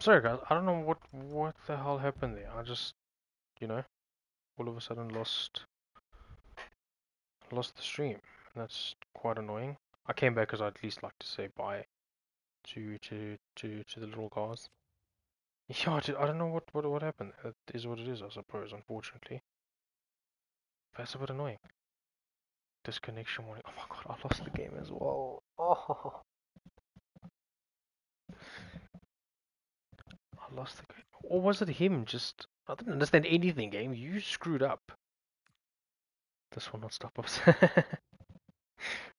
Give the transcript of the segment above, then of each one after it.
Sorry guys, I don't know what the hell happened there. I just, you know, all of a sudden lost the stream. That's quite annoying. I came back because I'd at least like to say bye to the little guys. Yeah, I don't know what happened. It is what it is, I suppose. Unfortunately, that's a bit annoying. Disconnection warning. Oh my god, I lost the game as well. Oh, I lost the game. Or was it him? Just I didn't understand anything. Game, you screwed up. This will not stop us.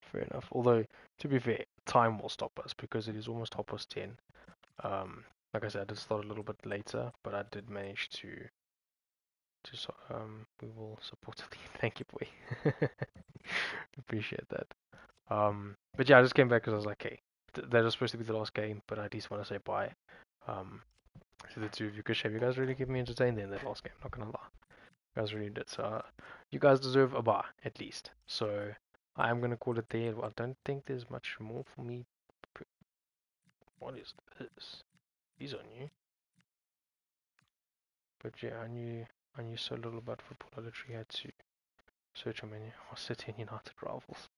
Fair enough. Although, to be fair, time will stop us because it is almost 10:30. Like I said, I did start a little bit later, but I did manage to we will support the team. Thank you, boy. Appreciate that. But yeah, I just came back because I was like, hey, that was supposed to be the last game, but I at least want to say bye. Um, to the two of you, because you guys really kept me entertained in that last game. Not gonna lie, you guys really did. So you guys deserve a bye at least. So I am gonna call it there. I don't think there's much more for me. What is this? These are new. But yeah, I knew so little about football. I literally had to search a menu. Oh, City and United rivals.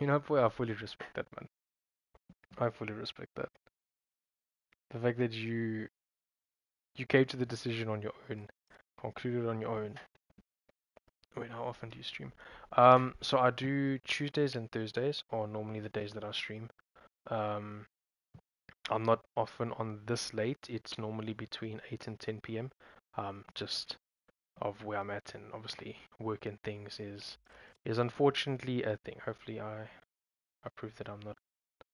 You know, boy, I fully respect that, man. I fully respect that. The fact that you came to the decision on your own, concluded on your own. Wait, how often do you stream? So I do Tuesdays and Thursdays, or normally the days that I stream. Um, I'm not often on this late. It's normally between 8 and 10 p.m. Just of where I'm at, and obviously work and things is unfortunately a thing. Hopefully I prove that I'm not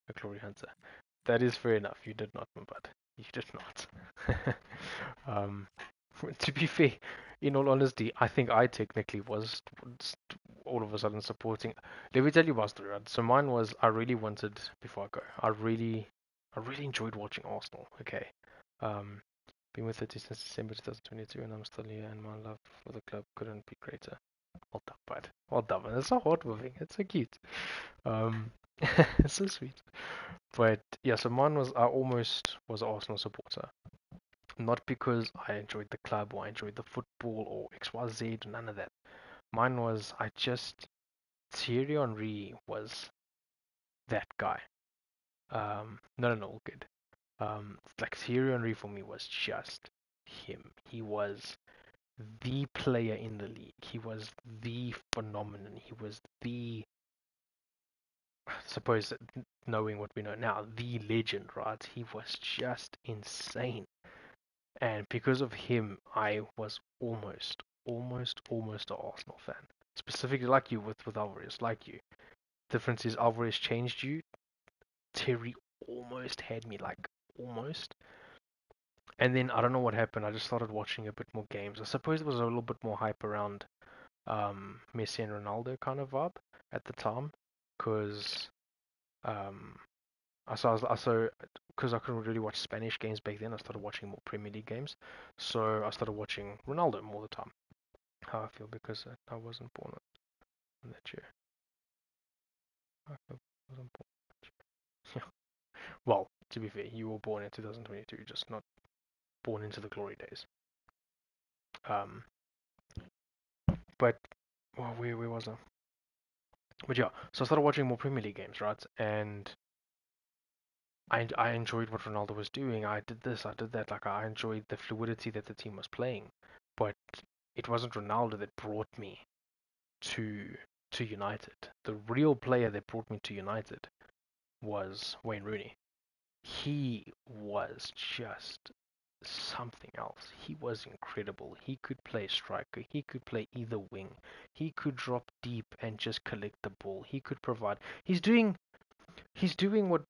a glory hunter. That is fair enough. You did not, my bud. You did not. um, to be fair, in all honesty, I think I technically was all of a sudden supporting. Let me tell you my story, right? So mine was I really wanted before I go. I really enjoyed watching Arsenal. Okay, um, been with it since December 2022, and I'm still here, and my love for the club couldn't be greater. Well done, bud. Well done, man. It's so heartwarming. It's so cute. Um, it's so sweet. But yeah, so mine was I almost was an Arsenal supporter. Not because I enjoyed the club or I enjoyed the football or XYZ, none of that. Mine was I just Thierry Henry was that guy. No, all good. Like Thierry Henry for me was just him. He was the player in the league. He was the phenomenon. He was the, I suppose, knowing what we know now, the legend, right? He was just insane. And because of him, I was almost an Arsenal fan. Specifically, like you with Alvarez, like you. Difference is Alvarez changed you. Terry almost had me, like almost. And then I don't know what happened. I just started watching a bit more games. I suppose there was a little bit more hype around Messi and Ronaldo kind of vibe at the time, because um, I saw because I couldn't really watch Spanish games back then. I started watching more Premier League games, so I started watching Ronaldo more the time. How I feel because I wasn't born in that year. I wasn't born that year. Well, to be fair, you were born in 2022, just not born into the glory days. Um, but well, where was I? But yeah, so I started watching more Premier League games, right? And I enjoyed what Ronaldo was doing. I did this, I did that. Like I enjoyed the fluidity that the team was playing. But it wasn't Ronaldo that brought me to to United. The real player that brought me to United was Wayne Rooney. He was just something else. He was incredible. He could play striker. He could play either wing. He could drop deep and just collect the ball. He could provide. He's doing what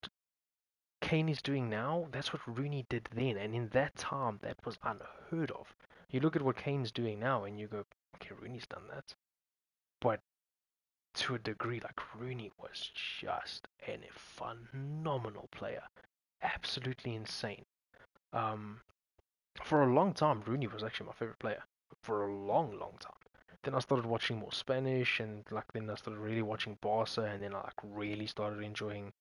Kane is doing now. That's what Rooney did then, and in that time, that was unheard of. You look at what Kane's doing now, and you go, okay, Rooney's done that, but to a degree, like Rooney was just a phenomenal player, absolutely insane. Um, for a long time, Rooney was actually my favorite player. For a long time. Then I started watching more Spanish, and like then I started really watching Barca, and then I like really started enjoying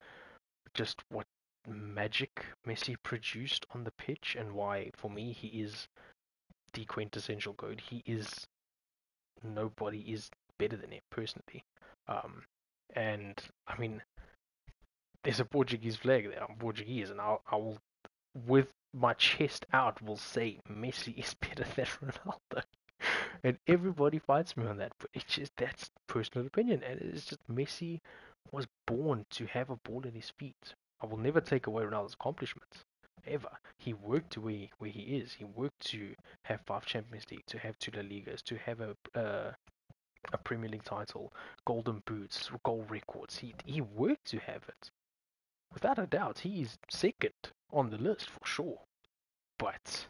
just what magic Messi produced on the pitch, and why, for me, he is the quintessential GOAT. Nobody is better than him, personally. Um, and, I mean, there's a Portuguese flag there. I'm Portuguese, and I will, with my chest out, will say Messi is better than Ronaldo. And everybody fights me on that, but it's just, that's personal opinion, and it's just Messi was born to have a ball at his feet. I will never take away Ronaldo's accomplishments, ever. He worked to where he is. He worked to have 5 Champions League, to have 2 La Ligas, to have a Premier League title, golden boots, goal records. He worked to have it. Without a doubt, he's second on the list for sure. But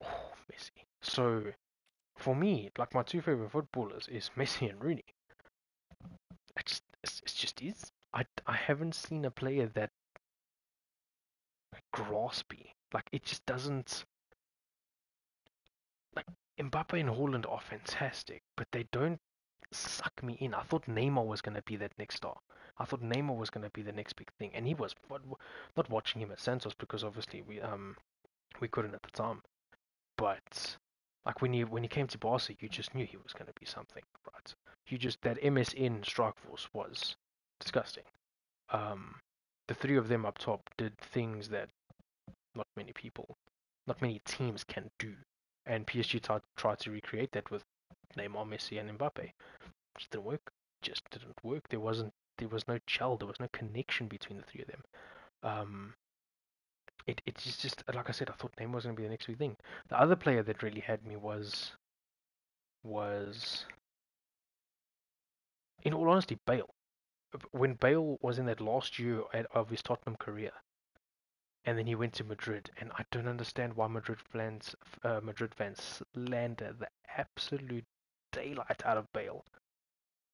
Messi. So for me, like, my 2 favorite footballers is Messi and Rooney. It just is. I haven't seen a player that graspy. Like, it just doesn't. Like, Mbappe and Haaland are fantastic, but they don't suck me in. I thought Neymar was gonna be that next star. I thought Neymar was gonna be the next big thing, and he was. Not watching him at Santos, because obviously we couldn't at the time. But like, when he came to Barca, you just knew he was gonna be something, right? That MSN strike force was disgusting. Um, the 3 of them up top did things that not many people, not many teams can do, and PSG tried to recreate that with Neymar, Messi, and Mbappe. Just didn't work. Just didn't work. There was no gel. There was no connection between the 3 of them. It's just, like I said, I thought Neymar was gonna be the next big thing. The other player that really had me was in all honesty, Bale. When Bale was in that last year of his Tottenham career, and then he went to Madrid, and I don't understand why Madrid fans slander the absolute daylight out of Bale.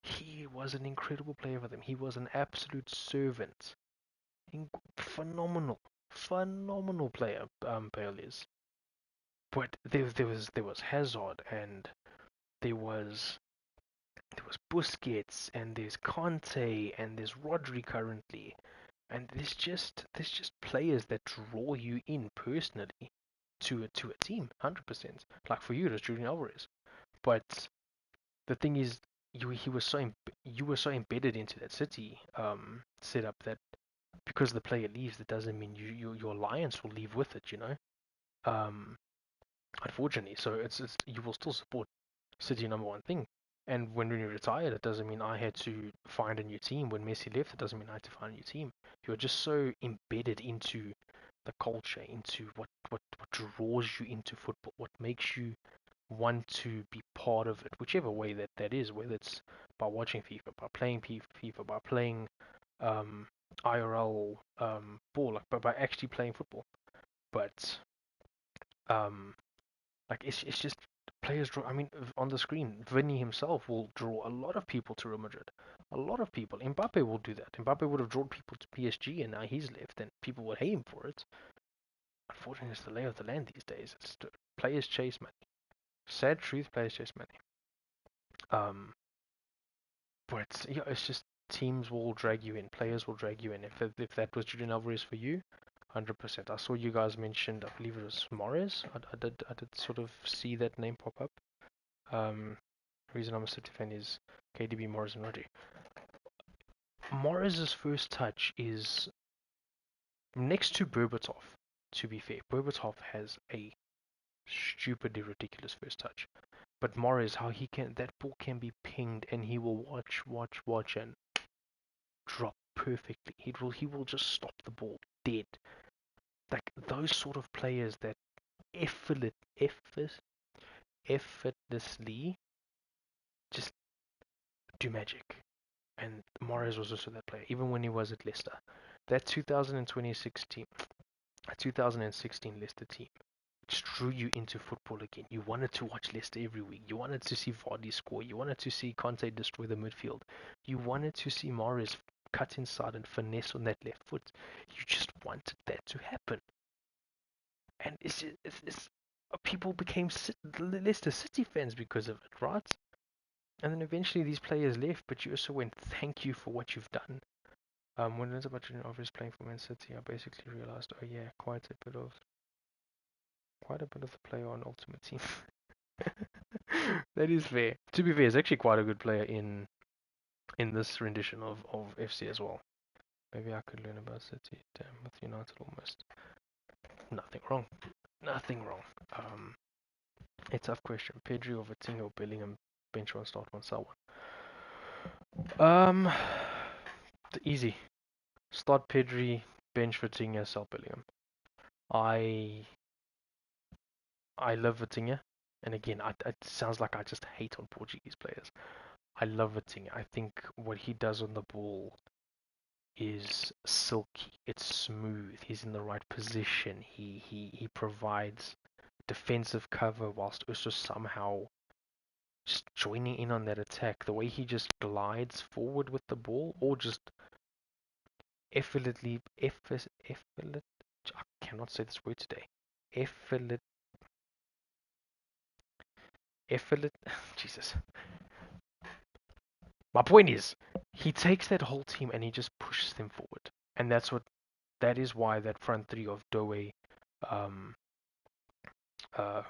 He was an incredible player for them. He was an absolute servant. Phenomenal, phenomenal player. Bale is. But there was Hazard, and there was Busquets, and there's Conte, and there's Rodri currently, and there's just players that draw you in personally to a team, 100%. Like, for you, it was Julian Alvarez, but the thing is, you were so embedded into that City setup, that because the player leaves, that doesn't mean your alliance will leave with it, um unfortunately. So it's you will still support City, number one thing. And when Rooney retired, it doesn't mean I had to find a new team. When Messi left, it doesn't mean I had to find a new team. You're just so embedded into the culture, into what draws you into football, what makes you want to be part of it, whichever way that is, whether it's by watching FIFA, by playing FIFA, by playing um, IRL ball, like, by actually playing football. But um, like, it's just players draw. I mean, on the screen, Vinny himself will draw a lot of people to Real Madrid. A lot of people. Mbappe will do that. Mbappe would have drawn people to PSG, and now he's left, and people would hate him for it. Unfortunately, it's the lay of the land these days. Players chase money. Sad truth, players chase money. Um, but yeah, it's just teams will drag you in, players will drag you in. If that was Julian Alvarez for you, 100%. I saw you guys mentioned, I believe it was Morris. I did sort of see that name pop up. Reason I'm a City fan is KDB, Morris, and Rodri. Morris's first touch is next to Berbatov. To be fair, Berbatov has a stupidly ridiculous first touch. But Morris, how that ball can be pinged, and he will watch, and drop perfectly. He will just stop the ball dead. Like, those sort of players that effortlessly just do magic. And Morris was also that player, even when he was at Leicester. That 2016 Leicester team just drew you into football again. You wanted to watch Leicester every week. You wanted to see Vardy score. You wanted to see Conte destroy the midfield. You wanted to see Morris cut inside and finesse on that left foot. You just wanted that to happen. And people became Leicester City fans because of it, right? And then eventually these players left, but you also went, thank you for what you've done. When it's about Julian Alvarez playing for Man City, I basically realized, oh yeah, quite a bit of the player on Ultimate Team. That is fair. To be fair, he's actually quite a good player in this rendition of FC as well. Maybe I could learn about City. Damn, with United almost. Nothing wrong. Nothing wrong. A tough question. Pedri or Vitinha or Bellingham? Bench one, start one, sell one. Easy. Start Pedri, bench Vitinha, sell Bellingham. I love Vitinha, and again, it sounds like I just hate on Portuguese players. I love Vitinha. I think what he does on the ball is silky. It's smooth. He's in the right position. He provides defensive cover whilst also somehow just joining in on that attack. The way he just glides forward with the ball, or just effortlessly, I cannot say this word today. Effort, Jesus. My point is, he takes that whole team and he just pushes them forward, and that is why that front three of Doe, um,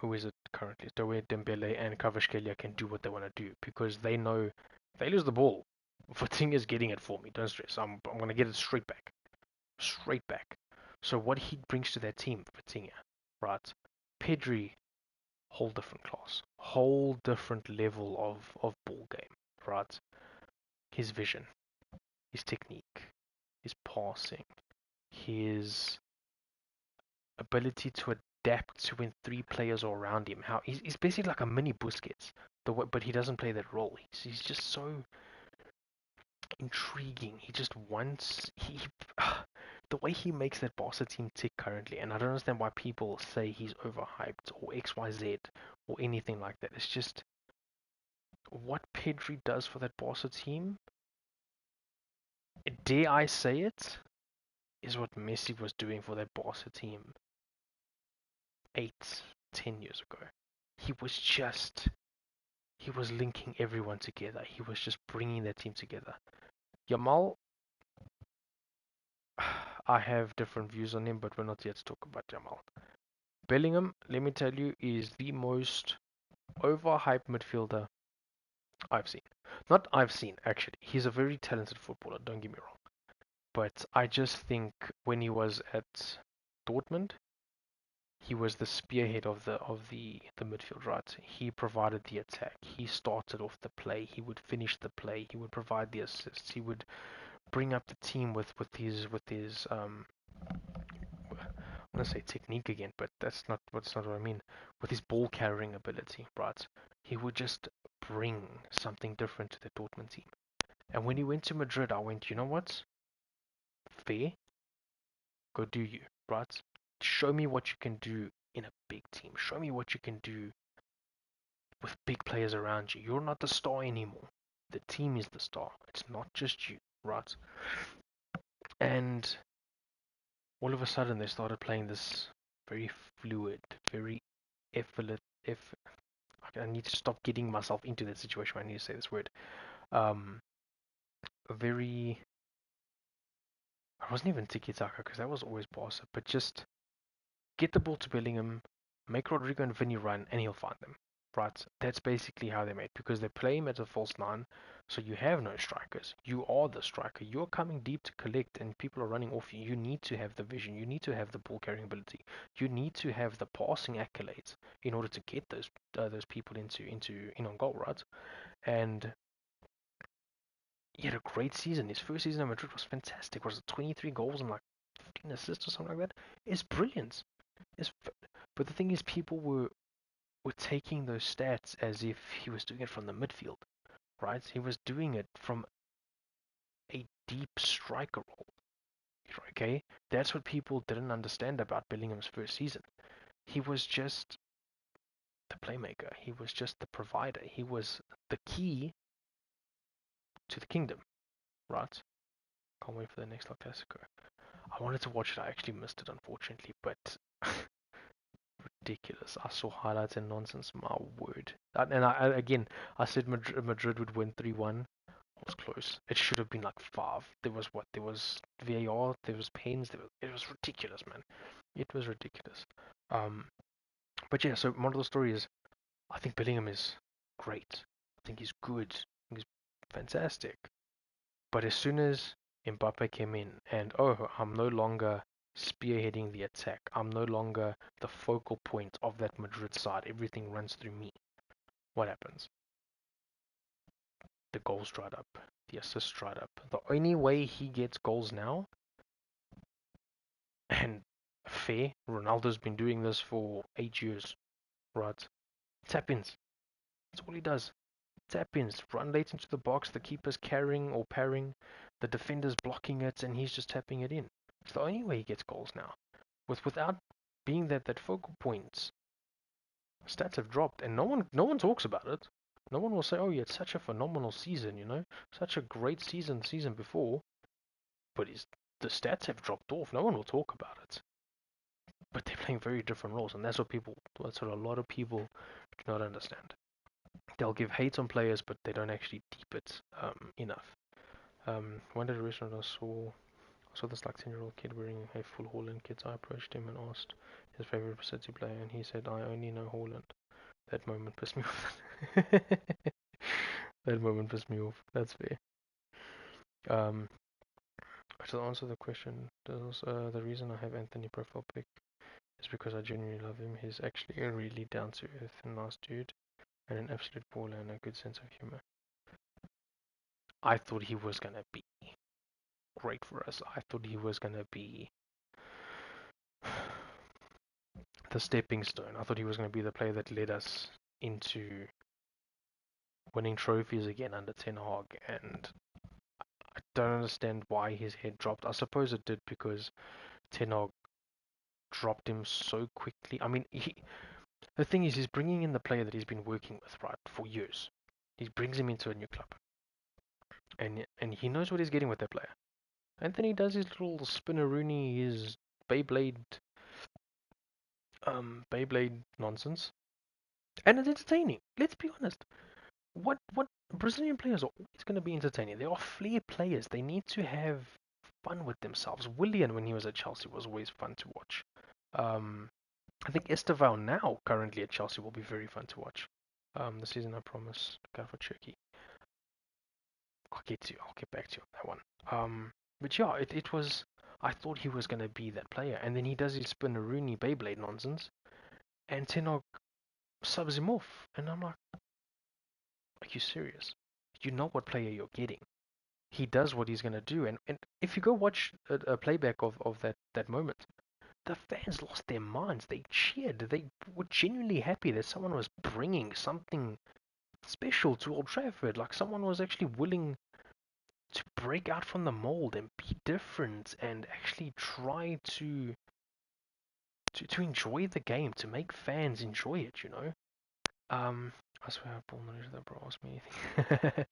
who is it currently? Doe, Dembele, and Kvaratskhelia can do what they want to do because they know if they lose the ball, Vitinha's getting it for me. Don't stress. I'm gonna get it straight back, straight back. So what he brings to that team, Vitinha, right? Pedri, whole different class, whole different level of ball game, right? His vision, his technique, his passing, his ability to adapt to when three players are around him. How he's basically like a mini Busquets, but he doesn't play that role. He's just so intriguing. He just wants the way he makes that Barca team tick currently, and I don't understand why people say he's overhyped or XYZ or anything like that. It's just what Pedri does for that Barca team. Dare I say it? Is what Messi was doing for that Barca team 8, 10 years ago. He was linking everyone together. He was just bringing that team together. Yamal, I have different views on him, but we're not here to talk about Yamal. Bellingham, let me tell you, is the most overhyped midfielder I've seen. Not I've seen, actually. He's a very talented footballer, don't get me wrong. But I just think when he was at Dortmund, he was the spearhead of the midfield, right? He provided the attack. He started off the play. He would finish the play. He would provide the assists. He would bring up the team with his I want to say technique again, but that's not what I mean. With his ball carrying ability, right? He would just bring something different to the Dortmund team. And when he went to Madrid, I went, you know what? Fair, go do you, right? Show me what you can do in a big team. Show me what you can do with big players around you. You're not the star anymore. The team is the star. It's not just you, right? And all of a sudden they started playing this very fluid, very effortless. I need to stop getting myself into that situation when I need to say this word. Um, very. I wasn't even tiki taka because that was always Barca, but just get the ball to Bellingham, make Rodrigo and Vinny run, and he'll find them. Right? That's basically how they made because they play him as a false nine, so you have no strikers. You are the striker. You're coming deep to collect, and people are running off you. You need to have the vision. You need to have the ball carrying ability. You need to have the passing accolades in order to get those people into in on goal, right? And he had a great season. His first season at Madrid was fantastic. Was it 23 goals and like 15 assists or something like that? It's brilliant. But the thing is, people were taking those stats as if he was doing it from the midfield, right? He was doing it from a deep striker role. Okay, that's what people didn't understand about Bellingham's first season. He was just the playmaker. He was just the provider. He was the key to the kingdom, right? Can't wait for the next La Clasico. I wanted to watch it. I actually missed it, unfortunately, but ridiculous. I saw highlights and nonsense. My word. And again, I said Madrid would win 3-1. was close. It should have been like 5. There was what? There was VAR. There was pens. It was ridiculous, man. It was ridiculous. Um, but yeah. So moral of the story is, I think Bellingham is great. I think he's good. I think he's fantastic. But as soon as Mbappe came in, and I'm no longer spearheading the attack. I'm no longer the focal point of that Madrid side. Everything runs through me. What happens? The goals dried up. The assists dried up. The only way he gets goals now, and fair, Ronaldo's been doing this for 8 years, right? Tap-ins. That's all he does. Tap-ins. Run late into the box, the keeper's carrying or parrying, the defender's blocking it, and he's just tapping it in. It's the only way he gets goals now. Without being that focal point, stats have dropped, and no one talks about it. No one will say, "Oh, yeah, it's such a phenomenal season, such a great season before," but the stats have dropped off. No one will talk about it. But they're playing very different roles, and that's what a lot of people do not understand. They'll give hate on players, but they don't actually deep it enough. One at a restaurant I saw this like 10-year-old kid wearing a full Haaland kit. I approached him and asked his favorite City player, and he said, "I only know Haaland." That moment pissed me off. That moment pissed me off. That's fair. Um, to answer the question, the reason I have Anthony profile pic is because I genuinely love him. He's actually a really down to earth and nice dude, and an absolute baller and a good sense of humor. I thought he was gonna be great for us. I thought he was gonna be the stepping stone. I thought he was gonna be the player that led us into winning trophies again under Ten Hag, and I don't understand why his head dropped. I suppose it did because Ten Hag dropped him so quickly. I mean, the thing is, he's bringing in the player that he's been working with, right, for years. He brings him into a new club, and he knows what he's getting with that player. And then he does his little spinneroonie, his Beyblade, Beyblade nonsense, and it's entertaining. Let's be honest. What Brazilian players are always going to be entertaining. They are flair players. They need to have fun with themselves. Willian, when he was at Chelsea, was always fun to watch. I think Estevao now, currently at Chelsea, will be very fun to watch. The season, I promise. Look out for Turkey. I'll get back to you on that one. But yeah, it was. I thought he was gonna be that player, and then he does his Spinneroonie Beyblade nonsense, and Ten Hag subs him off, and I'm like, are you serious? You know what player you're getting. He does what he's gonna do, and if you go watch a playback of that moment, the fans lost their minds. They cheered. They were genuinely happy that someone was bringing something special to Old Trafford. Like someone was actually willing to break out from the mold and be different and actually try to enjoy the game, to make fans enjoy it. I swear I pulled no that bro asked me anything.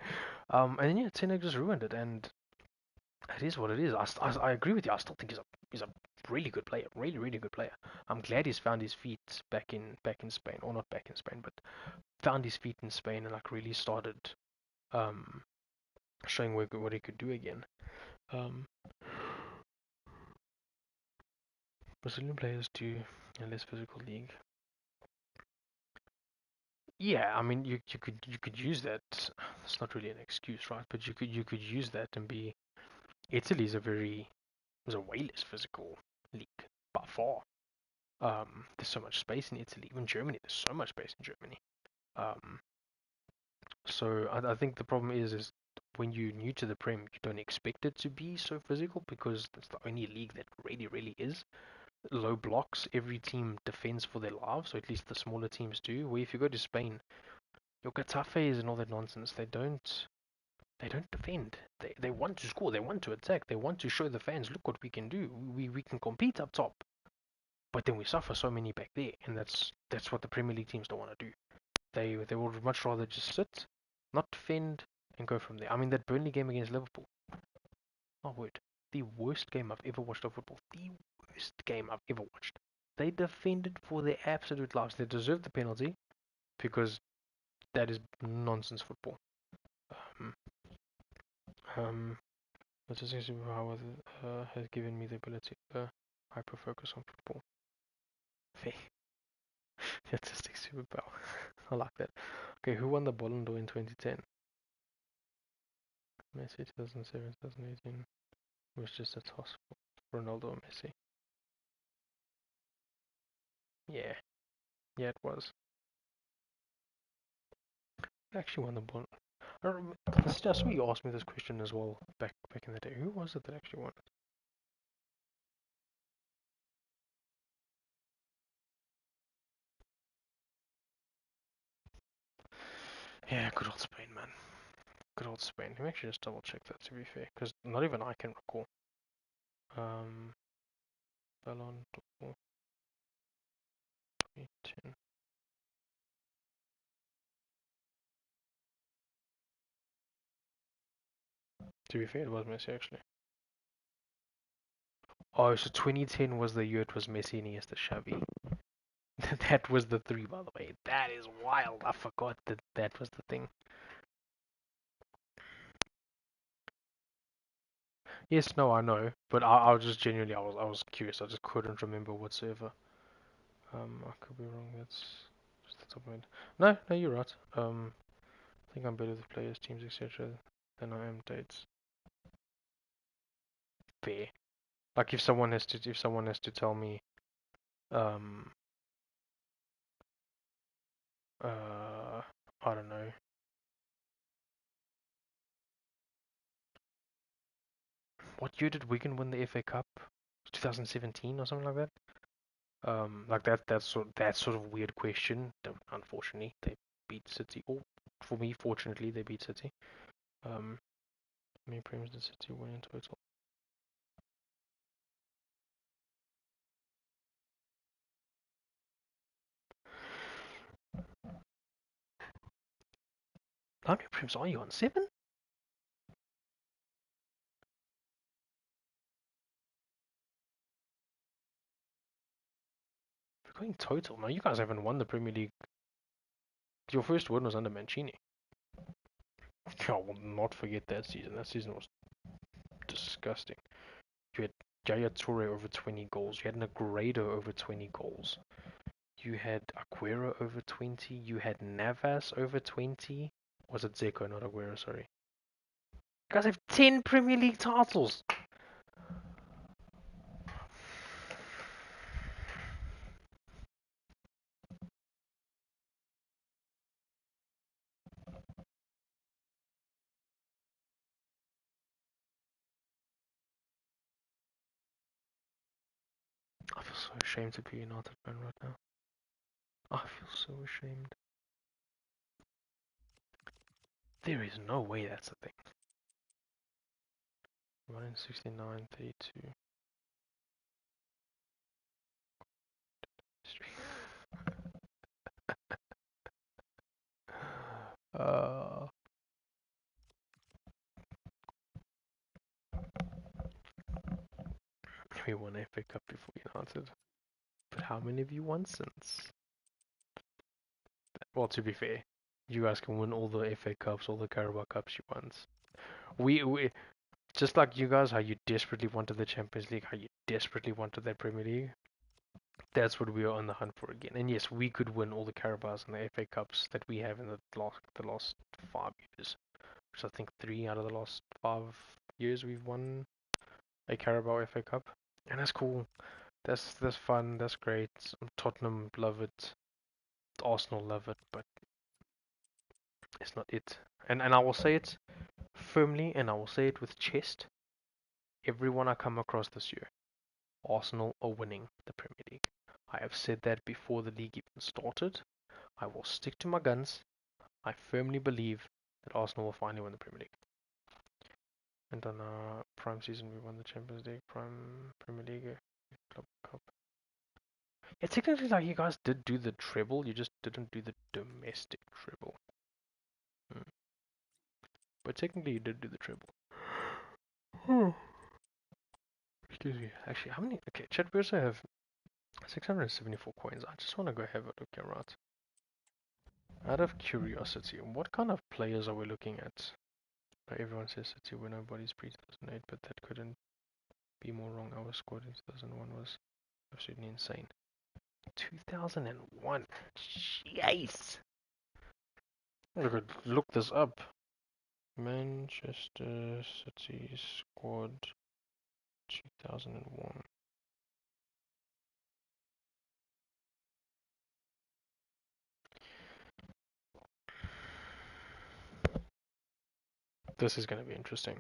And then yeah, Tenek just ruined it, and it is what it is. I agree with you. I still think he's a really good player, really really good player. I'm glad he's found his feet back in Spain, or not back in Spain, but found his feet in Spain and like really started um showing what he could do again. Um, Brazilian players do a less physical league. Yeah, I mean you could use that. It's not really an excuse, right? But you could use that and be. Italy is a way less physical league by far. There's so much space in Italy. Even Germany, there's so much space in Germany. Um, so I think the problem is when you're new to the Prem, you don't expect it to be so physical because that's the only league that really really is. Low blocks, every team defends for their lives, or at least the smaller teams do. Where if you go to Spain, your Getafes and all that nonsense, they don't defend. They want to score, they want to attack, they want to show the fans, look what we can do. We can compete up top. But then we suffer so many back there, and that's what the Premier League teams don't want to do. They would much rather just sit, not defend, and go from there. I mean that Burnley game against Liverpool. My word, the worst game I've ever watched of football. The worst game I've ever watched. They defended for their absolute lives. They deserved the penalty because that is nonsense football. Um, Autistic superpower has given me the ability to hyper focus on football. Fair. The autistic superpower. I like that. Okay, who won the Ballon d'Or in 2010? Messi 2007, 2018. It was just a toss for Ronaldo or Messi. Yeah. Yeah, it was. Who actually won the Ballon I remember, I saw you asked me this question as well back in the day. Who was it that actually won it? Yeah, good old Spain, man. Good old Spain. Let me actually just double check that to be fair, because not even I can recall. Ballon d'Or 2010. To be fair, it was Messi actually. Oh, so 2010 was the year it was Messi, Iniesta, Xavi. That was the three, by the way. That is wild. I forgot that that was the thing. Yes, no, I know, but I was just genuinely, I was curious. I just couldn't remember whatsoever. I could be wrong. That's just the top of my head. No, no, you're right. I think I'm better with players, teams, etc. than I am dates. Fair. Like if someone has to tell me, um, I don't know. What year did Wigan win the FA Cup? 2017 or something like that. Like that sort of weird question. Unfortunately, they beat City. Or for me, fortunately, they beat City. How many premiers did City win in total? How many premiers are you on? 7? We're going total. No, you guys haven't won the Premier League. Your first win was under Mancini. I will not forget that season. That season was disgusting. You had Jaya Toure over 20 goals. You had Negredo over 20 goals. You had Aguero over 20. You had Navas over 20. Was it Zeko, not Aguero, sorry. You guys have 10 Premier League titles. I feel so ashamed to be a United fan right now. I feel so ashamed. There is no way that's a thing. 169, 32. Uh, we won FA Cup before United. But how many have you won since? Well, to be fair, you guys can win all the FA Cups, all the Carabao Cups you won. We just like you guys, how you desperately wanted the Champions League, how you desperately wanted that Premier League. That's what we are on the hunt for again. And yes, we could win all the Carabaos and the FA Cups that we have in the last 5 years. Which I think 3 out of the last 5 years we've won a Carabao FA Cup, and that's cool. That's fun. That's great. Tottenham love it. Arsenal love it, but it's not it. And I will say it firmly, and I will say it with chest. Everyone I come across this year, Arsenal are winning the Premier League. I have said that before the league even started. I will stick to my guns. I firmly believe that Arsenal will finally win the Premier League. And on our prime season, we won the Champions League, prime Premier League, Club Cup. Yeah, technically, like you guys did do the treble, you just didn't do the domestic treble. But technically, you did do the treble. Excuse me. Actually, how many? Okay, chat. We also have 674 coins. I just want to go have a look here, right? Out of curiosity, what kind of players are we looking at? Everyone says City were nobody's pre-2008, but that couldn't be more wrong. Our squad in 2001 was absolutely insane. 2001? Jeez! I could look this up. Manchester City squad 2001. This is going to be interesting.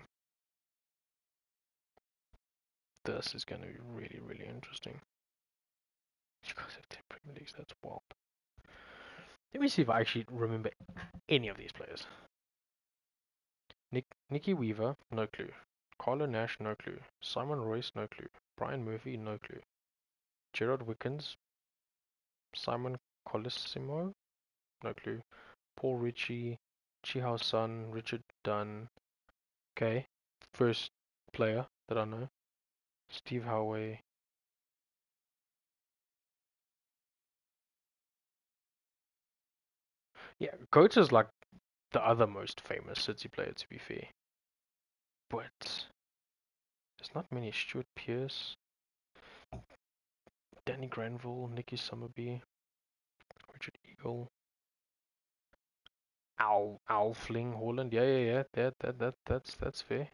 This is going to be really, really interesting. You guys have 10 Premier Leagues, that's wild. Let me see if I actually remember any of these players. Nicky Weaver, no clue. Carlo Nash, no clue. Simon Royce, no clue. Brian Murphy, no clue. Gerard Wickens, Simon Colissimo, no clue. Paul Ritchie, Chihao Sun, Richard Dunn. Okay, first player that I know. Steve Howey. Yeah, Coates is like the other most famous City player, to be fair. But there's not many. Stuart Pearce, Danny Granville, Nicky Summerby, Richard Eagle, Fling Holland. Yeah. That's fair.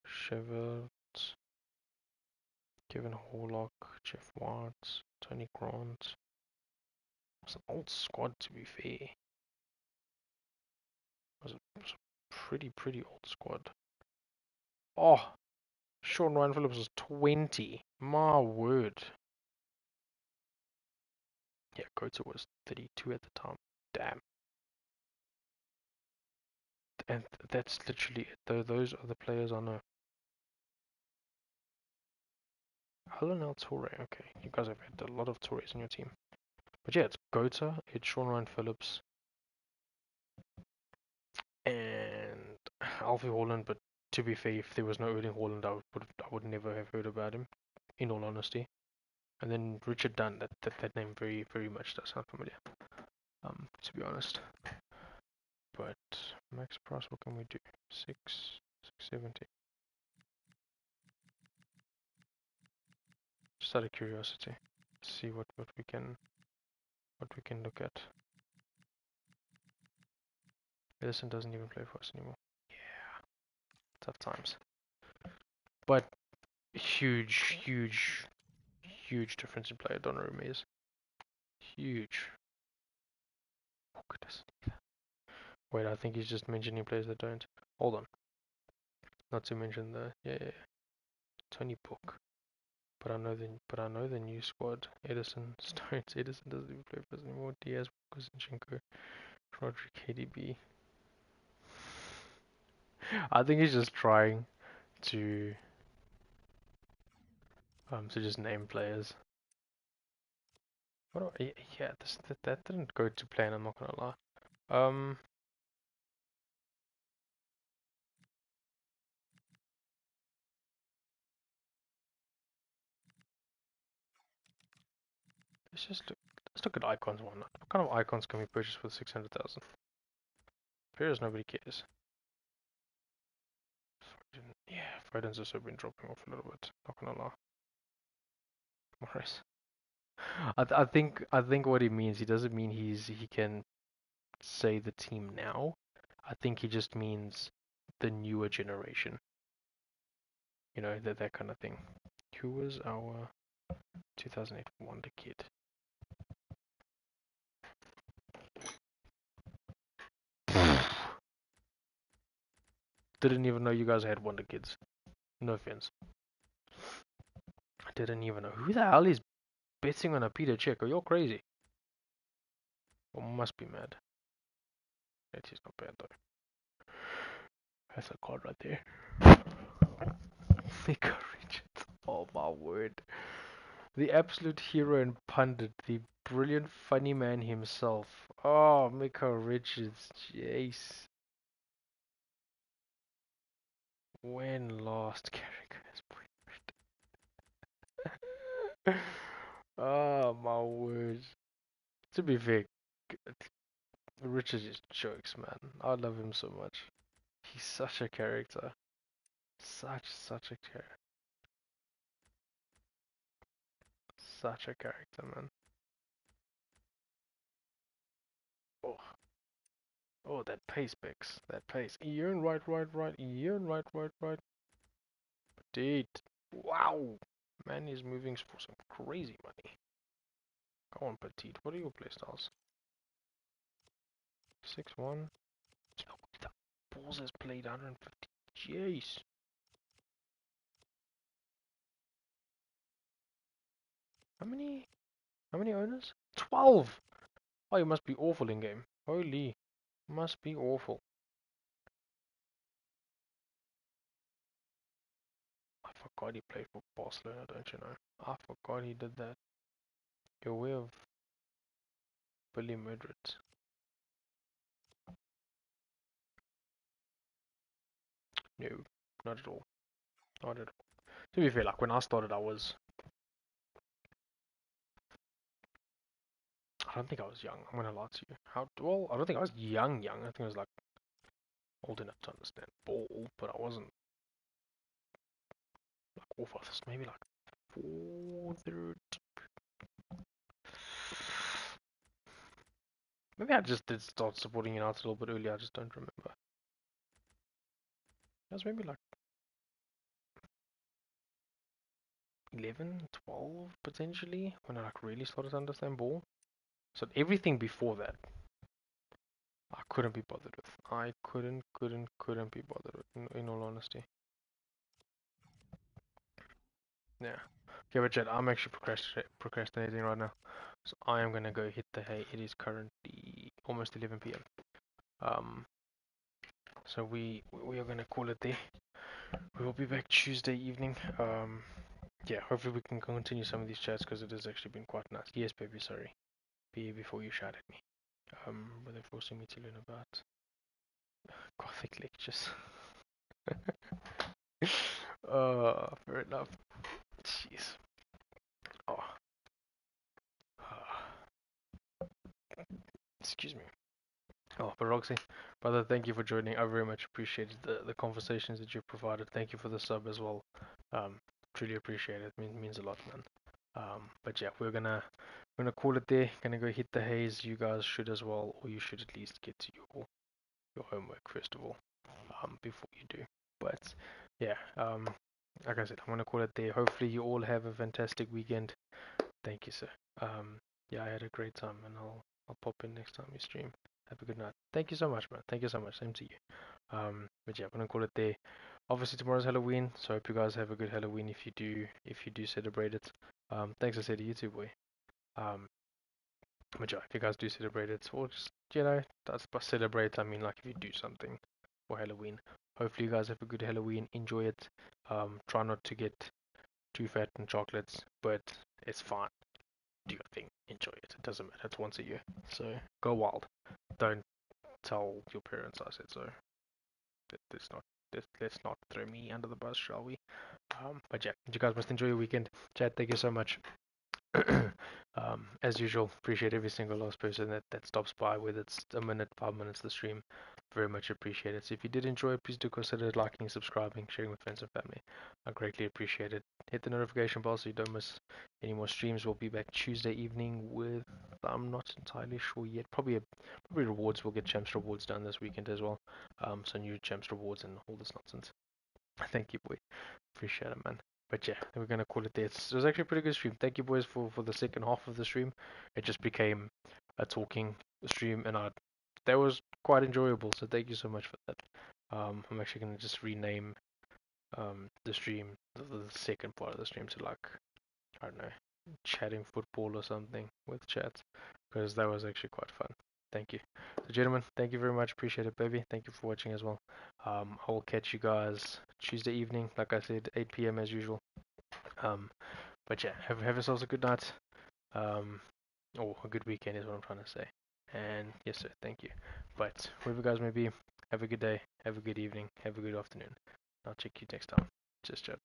Chevert, Kevin Horlock, Jeff Watts, Tony Grant. It's an old squad, to be fair. It was a pretty old squad. Oh, Sean Ryan Phillips was 20. My word. Yeah, Kota was 32 at the time. Damn. And that's literally it. Those are the players I know. Alan El Torre. Okay, you guys have had a lot of Torres in your team. But yeah, it's Gota, it's Sean Ryan Phillips, and Alfie Holland. But to be fair, if there was no Erling Holland, I would never have heard about him, in all honesty. And then Richard Dunn. That name very much does sound familiar. To be honest. But max price, what can we do? 670. Just out of curiosity, see what we can look at. Edison doesn't even play for us anymore. Yeah, tough times. But huge difference in player Donnarumma is huge. Oh goodness. Wait, I think he's just mentioning players that don't. Hold on. Not to mention the Tony Book. But I know the new squad. Edison, Stones. Edison doesn't even play for us anymore. Diaz, Zinchenko, Roderick, KDB. I think he's just trying to just name players. What do yeah, that didn't go to plan, I'm not gonna lie. Let's look at icons. Why not? What kind of icons can we purchase for 600,000? Appears nobody cares. Yeah, Foden's also been dropping off a little bit. Not gonna lie. Morris. I think what he means, he doesn't mean he can say the team now. I think he just means the newer generation. You know, that kind of thing. Who was our 2008 Wonder Kid? Didn't even know you guys had Wonder Kids. No offense. I didn't even know. Who the hell is betting on a Peter Check? Are you crazy? Or must be mad. That is not bad though. That's a card right there. Mika Richards. Oh my word. The absolute hero and pundit. The brilliant funny man himself. Oh, Mika Richards. Jeez. When last Carragher's boyfriend. Oh my word. To be fair, Richard just jokes, man. I love him so much. He's such a character. Such a character. Such a character, man. Oh, oh, that pace, Bex. That pace. Ian, right. Ian, right. Dude, wow. Man is moving for some crazy money. Come on, Petite. What are your playstyles? 6-1. Yo, the balls has played 150. Jeez. How many? How many owners? 12! Oh, you must be awful in game. Holy. Must be awful. I forgot he played for Barcelona, don't you know? I forgot he did that. You're aware of Billy Madrid? No, not at all. Not at all. To be fair, like when I started, I don't think I was young. I'm gonna lie to you. How well? I don't think I was young. I think I was like old enough to understand ball, but I wasn't like awful. I was maybe like fourth. Maybe I just did start supporting United a little bit earlier. I just don't remember. It was maybe like 11, 12 potentially when I like really started to understand ball. So everything before that, I couldn't be bothered with. I couldn't be bothered with. In all honesty. Yeah. Okay, but Jed, I'm actually procrastinating right now. So I am gonna go hit the hay. It is currently almost 11 p.m. So we are gonna call it there. We will be back Tuesday evening. Yeah, hopefully we can continue some of these chats because it has actually been quite nice. Yes, baby, sorry. Before you shout at me. But they're forcing me to learn about Gothic lectures. Fair enough. Jeez. Oh. Excuse me. Oh, but Roxy, brother, thank you for joining. I very much appreciated the conversations that you've provided. Thank you for the sub as well. Truly appreciate it. Means a lot, man. But yeah, we're gonna call it there. Gonna go hit the haze. You guys should as well, or you should at least get to your homework first of all, before you do. But yeah, like I said, I'm gonna call it there. Hopefully you all have a fantastic weekend. Thank you, sir. Yeah, I had a great time, and I'll pop in next time you stream. Have a good night. Thank you so much, man. Thank you so much. Same to you. But yeah, I'm gonna call it there. Obviously tomorrow's Halloween, so I hope you guys have a good Halloween if you do celebrate it. Thanks I said to you too, boy. Um, but yeah, if you guys do celebrate it, or just that's by celebrate. I mean like if you do something for Halloween. Hopefully you guys have a good Halloween. Enjoy it. Try not to get too fat on chocolates, but it's fine. Do your thing. Enjoy it. It doesn't matter. It's once a year. So go wild. Don't tell your parents I said so. Let's not throw me under the bus, shall we? But yeah, you guys must enjoy your weekend. Chad, thank you so much. As usual, appreciate every single last person that stops by, whether it's a minute, 5 minutes the stream. Very much appreciate it. So if you did enjoy it, please do consider liking, subscribing, sharing with friends and family. I greatly appreciate it. Hit the notification bell so you don't miss any more streams. We'll be back Tuesday evening with, I'm not entirely sure yet, probably rewards. We'll get champs rewards done this weekend as well. So new champs rewards and all this nonsense. Thank you, boy. Appreciate it, man. But yeah, we're gonna call it there. It was actually a pretty good stream. Thank you, boys, for the second half of the stream. It just became a talking stream, and that was quite enjoyable. So thank you so much for that. I'm actually gonna just rename the stream, the second part of the stream, to like, I don't know, chatting football or something with chat, because that was actually quite fun. Thank you. So gentlemen, thank you very much. Appreciate it, baby. Thank you for watching as well. I will catch you guys Tuesday evening, like I said, 8 p.m. as usual. But yeah, have yourselves a good night. Or a good weekend is what I'm trying to say. And yes, sir, thank you. But wherever you guys may be, have a good day, have a good evening, have a good afternoon. I'll check you next time. Just chat.